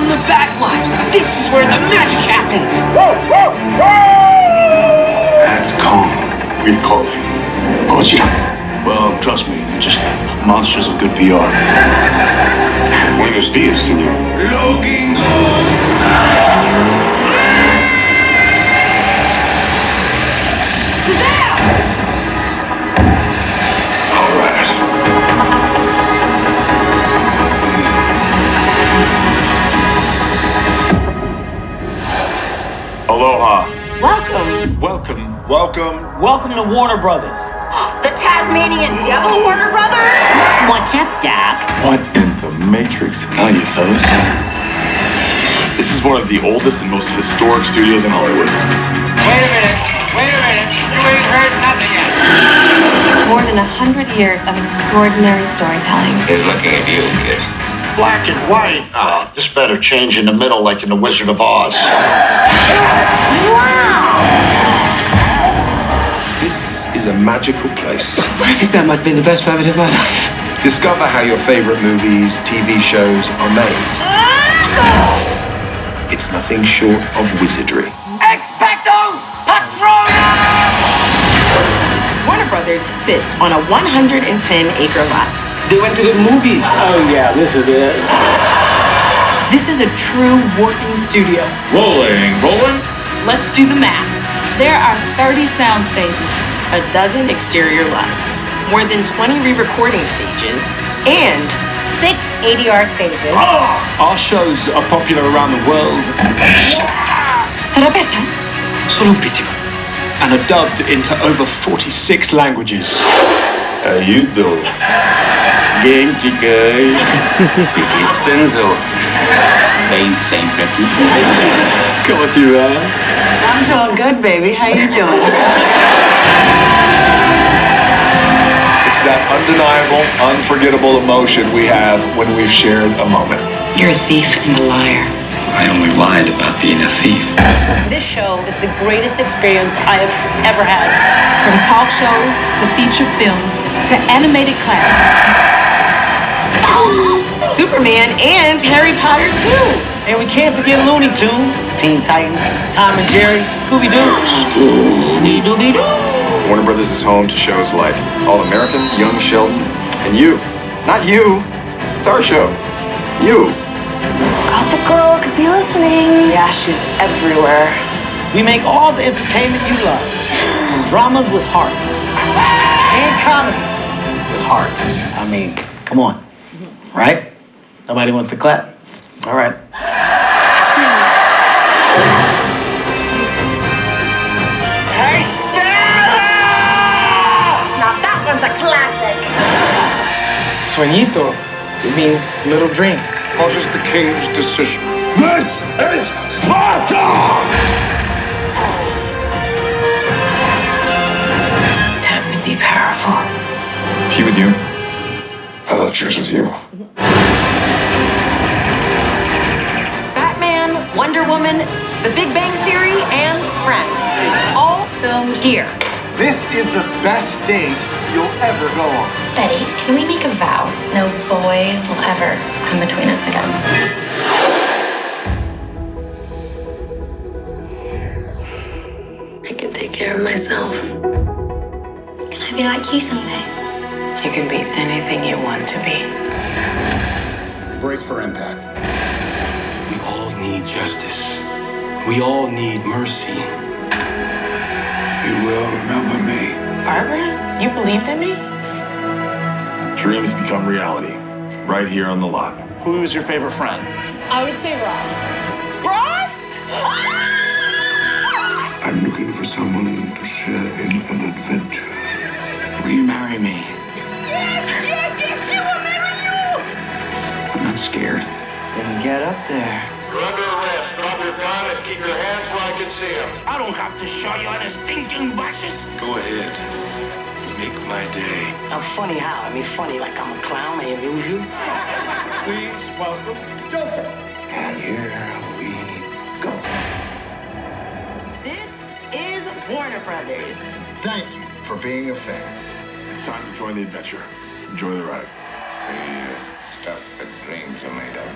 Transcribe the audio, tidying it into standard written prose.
the back lot. This is where the magic happens. That's Kong. We call him Gojira. Well, trust me, you're just monsters of good PR. Buenos dias, senor. Looking All right. Aloha. Welcome. Welcome. Welcome to Warner Brothers. The Tasmanian Devil, Warner Brothers? What's up, Doc? What in the Matrix? Tell you, fellas. This is one of the oldest and most historic studios in Hollywood. Wait a minute. You ain't heard nothing yet. More than 100 years of extraordinary storytelling. He's looking at you, kid. Black and white. Oh, this better change in the middle like in The Wizard of Oz. This is a magical place. I think that might be the best 5 minutes of my life. Discover how your favorite movies, TV shows are made. It's nothing short of wizardry. Expecto Patronum! Warner Brothers sits on a 110-acre lot. They went to the movies. Oh yeah, this is it. This is a true working studio. Rolling. Let's do the math. There are 30 sound stages, a dozen exterior lights, more than 20 re-recording stages, and 6 ADR stages. Our shows are popular around the world Roberta, solo un pizzico, and are dubbed into over 46 languages. How you doing? Genki guy. It's Denzel. They sempre Come on, you, I'm doing good, baby. How you doing? It's that undeniable, unforgettable emotion we have when we've shared a moment. you're a thief and a liar. I only lied about being a thief. This show is the greatest experience I have ever had. From talk shows to feature films to animated classics. Superman and Harry Potter too. And we can't forget Looney Tunes, Teen Titans, Tom and Jerry, Scooby-Doo. Scooby-Doo. Warner Brothers is home to shows like All American, Young Sheldon, and you. Not you. It's our show. You. Gossip Girl could be listening. Yeah, she's everywhere. We make all the entertainment you love. From dramas with heart. And comedies with heart. I mean, come on. Right? Nobody wants to clap. All right. Now that one's a classic. Sueñito. It means little dream. What is the king's decision? This is Sparta! Time to be powerful. She with you? I thought she was with you. Batman, Wonder Woman, The Big Bang Theory, and Friends. All filmed here. This is the best date you'll ever go on. Betty, can we make a vow? No boy will ever come between us again. I can take care of myself. Can I be like you someday? You can be anything you want to be. Brace for impact. We all need justice. We all need mercy. You will remember me. Barbara, you believed in me? Dreams become reality. Right here on the lot. Who is your favorite friend? I would say Ross. Ross? I'm looking for someone to share in an adventure. Will you marry me? Yes, she will marry you! I'm not scared. Then get up there. You're under arrest. Drop your gun and keep your hands where I can see them. I don't have to show you any stinking watches. Go ahead. Make my day. I'm funny how? I mean, funny like I'm a clown, I amuse you. Please welcome Joker. And here we go. This is Warner Brothers. Thank you for being a fan. It's time to join the adventure. Enjoy the ride. The stuff that dreams are made of.